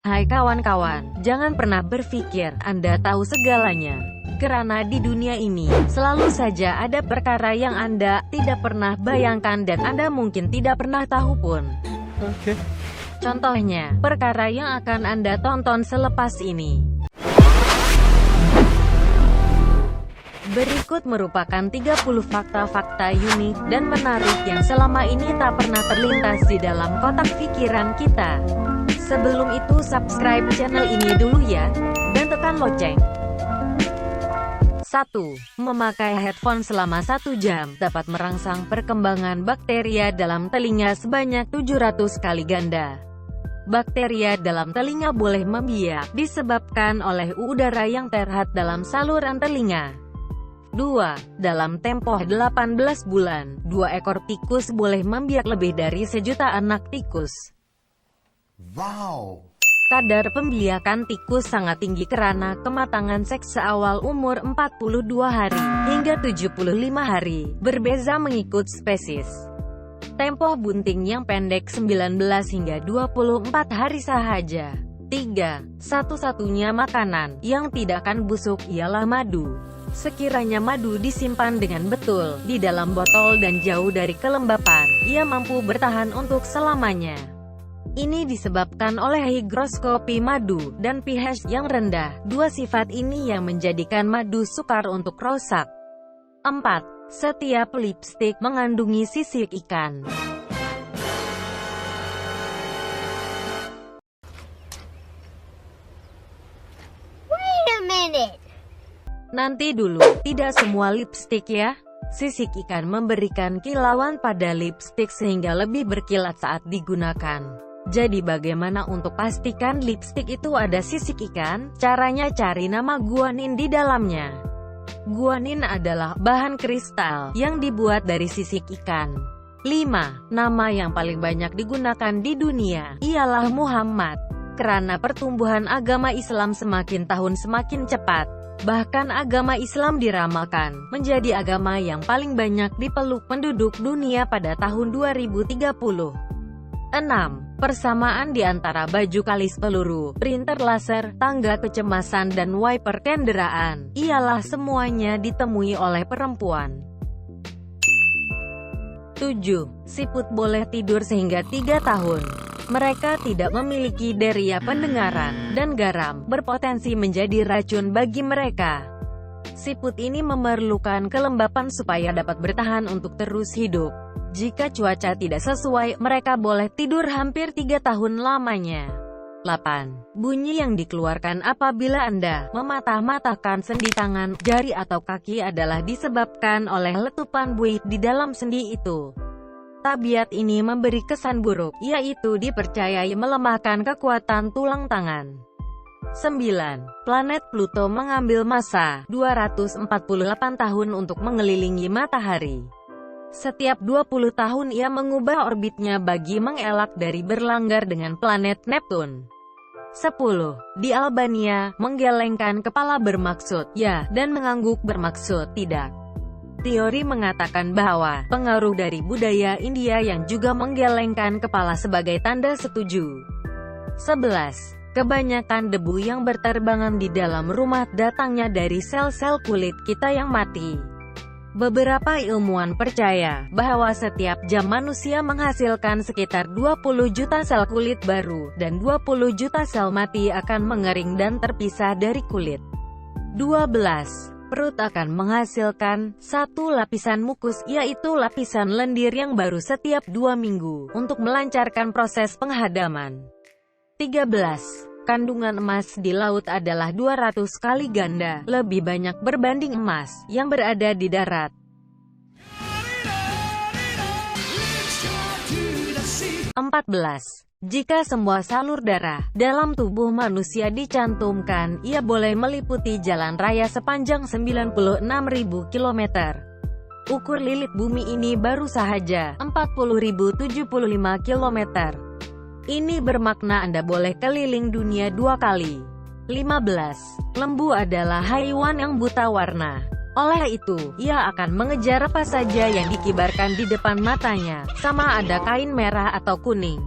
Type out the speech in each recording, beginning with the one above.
Hai kawan-kawan, jangan pernah berpikir Anda tahu segalanya. Karena di dunia ini, selalu saja ada perkara yang Anda tidak pernah bayangkan dan Anda mungkin tidak pernah tahu pun. Oke. Contohnya, perkara yang akan Anda tonton selepas ini. Berikut merupakan 30 fakta-fakta unik dan menarik yang selama ini tak pernah terlintas di dalam kotak pikiran kita. Sebelum itu subscribe channel ini dulu ya, dan tekan lonceng. 1. Memakai headphone selama 1 jam dapat merangsang perkembangan bakteria dalam telinga sebanyak 700 kali ganda. Bakteria dalam telinga boleh membiak disebabkan oleh udara yang terhad dalam saluran telinga. 2. Dalam tempo 18 bulan, 2 ekor tikus boleh membiak lebih dari 1 juta anak tikus. Wow. Kadar pembiakan tikus sangat tinggi karena kematangan seks seawal umur 42 hari hingga 75 hari, berbeza mengikut spesies. Tempo bunting yang pendek 19 hingga 24 hari sahaja. 3. Satu-satunya makanan yang tidak akan busuk ialah madu. Sekiranya madu disimpan dengan betul di dalam botol dan jauh dari kelembapan, ia mampu bertahan untuk selamanya. Ini disebabkan oleh higroskopi madu dan pH yang rendah. 2 sifat ini yang menjadikan madu sukar untuk rusak. 4. Setiap lipstik mengandungi sisik ikan. Wait a minute. Nanti dulu, tidak semua lipstik ya. Sisik ikan memberikan kilauan pada lipstik sehingga lebih berkilat saat digunakan. Jadi bagaimana untuk pastikan lipstik itu ada sisik ikan? Caranya cari nama guanin di dalamnya. Guanin adalah bahan kristal yang dibuat dari sisik ikan. 5. Nama yang paling banyak digunakan di dunia ialah Muhammad. Karena pertumbuhan agama Islam semakin tahun semakin cepat. Bahkan agama Islam diramalkan menjadi agama yang paling banyak dipeluk penduduk dunia pada tahun 2030. 6. Persamaan di antara baju kalis peluru, printer laser, tangga kecemasan dan wiper kendaraan, ialah semuanya ditemui oleh perempuan. 7. Siput boleh tidur sehingga 3 tahun. Mereka tidak memiliki daya pendengaran, dan garam berpotensi menjadi racun bagi mereka. Siput ini memerlukan kelembapan supaya dapat bertahan untuk terus hidup. Jika cuaca tidak sesuai, mereka boleh tidur hampir 3 tahun lamanya. 8. Bunyi yang dikeluarkan apabila Anda mematah-matahkan sendi tangan, jari atau kaki adalah disebabkan oleh letupan buih di dalam sendi itu. Tabiat ini memberi kesan buruk, yaitu dipercayai melemahkan kekuatan tulang tangan. 9. Planet Pluto mengambil masa 248 tahun untuk mengelilingi matahari. Setiap 20 tahun ia mengubah orbitnya bagi mengelak dari berlanggar dengan planet Neptune. 10. Di Albania, menggelengkan kepala bermaksud ya, dan mengangguk bermaksud tidak. Teori mengatakan bahwa pengaruh dari budaya India yang juga menggelengkan kepala sebagai tanda setuju. 11. Kebanyakan debu yang berterbangan di dalam rumah datangnya dari sel-sel kulit kita yang mati. Beberapa ilmuwan percaya bahwa setiap jam manusia menghasilkan sekitar 20 juta sel kulit baru, dan 20 juta sel mati akan mengering dan terpisah dari kulit. 12. Perut akan menghasilkan 1 lapisan mukus, yaitu lapisan lendir yang baru setiap 2 minggu, untuk melancarkan proses penghadaman. 13. Kandungan emas di laut adalah 200 kali ganda lebih banyak berbanding emas yang berada di darat. 14. Jika semua salur darah dalam tubuh manusia dicantumkan, ia boleh meliputi jalan raya sepanjang 96.000 km. Ukur lilit bumi ini baru saja 40.075 km. Ini bermakna Anda boleh keliling dunia 2 kali. 15. Lembu adalah haiwan yang buta warna. Oleh itu, ia akan mengejar apa saja yang dikibarkan di depan matanya, sama ada kain merah atau kuning.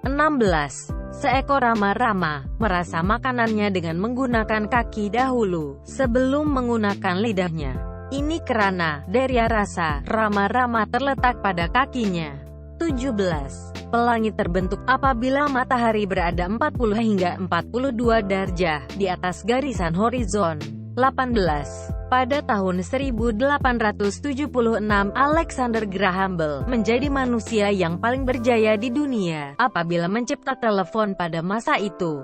16. Seekor rama-rama merasa makanannya dengan menggunakan kaki dahulu, sebelum menggunakan lidahnya. Ini karena, dari rasa, rama-rama terletak pada kakinya. 17. Pelangi terbentuk apabila matahari berada 40 hingga 42 derajat di atas garisan horizon. 18. Pada tahun 1876, Alexander Graham Bell menjadi manusia yang paling berjaya di dunia apabila mencipta telepon pada masa itu.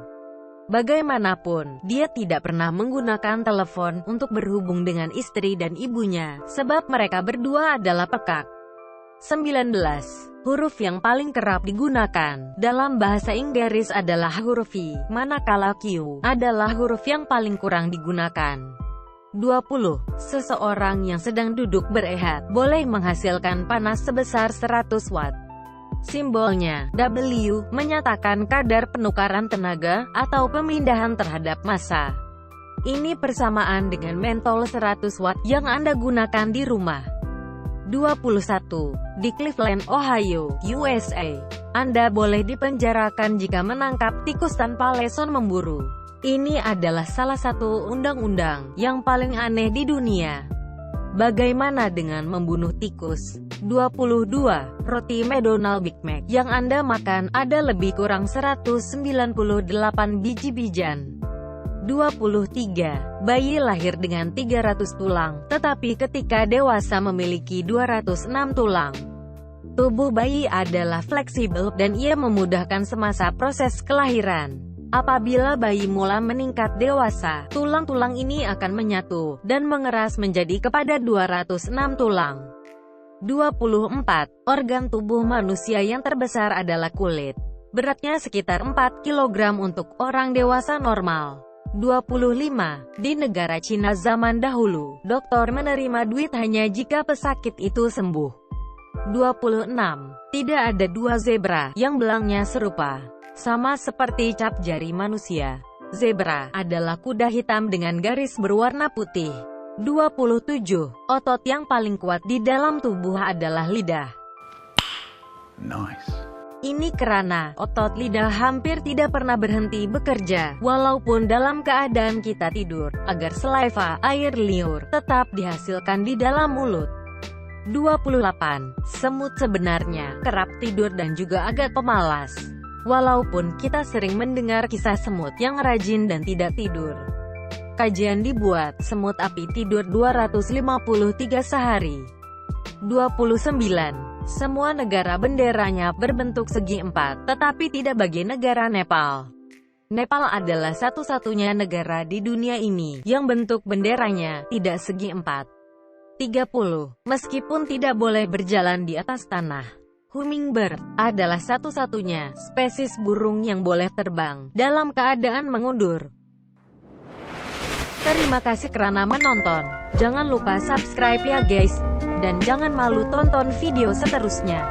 Bagaimanapun, dia tidak pernah menggunakan telepon untuk berhubung dengan istri dan ibunya, sebab mereka berdua adalah pekak. 19. Huruf yang paling kerap digunakan dalam bahasa Inggris adalah huruf I, manakala Q adalah huruf yang paling kurang digunakan. 20. Seseorang yang sedang duduk berehat boleh menghasilkan panas sebesar 100 watt. Simbolnya W menyatakan kadar penukaran tenaga atau pemindahan terhadap massa. Ini persamaan dengan mentol 100 watt yang Anda gunakan di rumah. 21. Di Cleveland, Ohio, USA, Anda boleh dipenjarakan jika menangkap tikus tanpa leson memburu. Ini adalah salah satu undang-undang yang paling aneh di dunia. Bagaimana dengan membunuh tikus? 22. Roti McDonald Big Mac yang Anda makan ada lebih kurang 198 biji bijan. 23. Bayi lahir dengan 300 tulang, tetapi ketika dewasa memiliki 206 tulang. Tubuh bayi adalah fleksibel, dan ia memudahkan semasa proses kelahiran. Apabila bayi mulai meningkat dewasa, tulang-tulang ini akan menyatu, dan mengeras menjadi kepada 206 tulang. 24. Organ tubuh manusia yang terbesar adalah kulit. Beratnya sekitar 4 kg untuk orang dewasa normal. 25. Di negara Cina zaman dahulu, dokter menerima duit hanya jika pesakit itu sembuh. 26. Tidak ada dua zebra yang belangnya serupa. Sama seperti cap jari manusia, zebra adalah kuda hitam dengan garis berwarna putih. 27. Otot yang paling kuat di dalam tubuh adalah lidah. Nice. Ini karena otot lidah hampir tidak pernah berhenti bekerja, walaupun dalam keadaan kita tidur, agar saliva, air liur, tetap dihasilkan di dalam mulut. 28. Semut sebenarnya kerap tidur dan juga agak pemalas. Walaupun kita sering mendengar kisah semut yang rajin dan tidak tidur. Kajian dibuat, semut api tidur 253 sehari. 29. Semua negara benderanya berbentuk segi empat, tetapi tidak bagi negara Nepal. Nepal adalah satu-satunya negara di dunia ini yang bentuk benderanya tidak segi empat. 30. Meskipun tidak boleh berjalan di atas tanah, hummingbird adalah satu-satunya spesies burung yang boleh terbang dalam keadaan mengundur. Terima kasih karena menonton. Jangan lupa subscribe ya guys. Dan jangan malu tonton video seterusnya.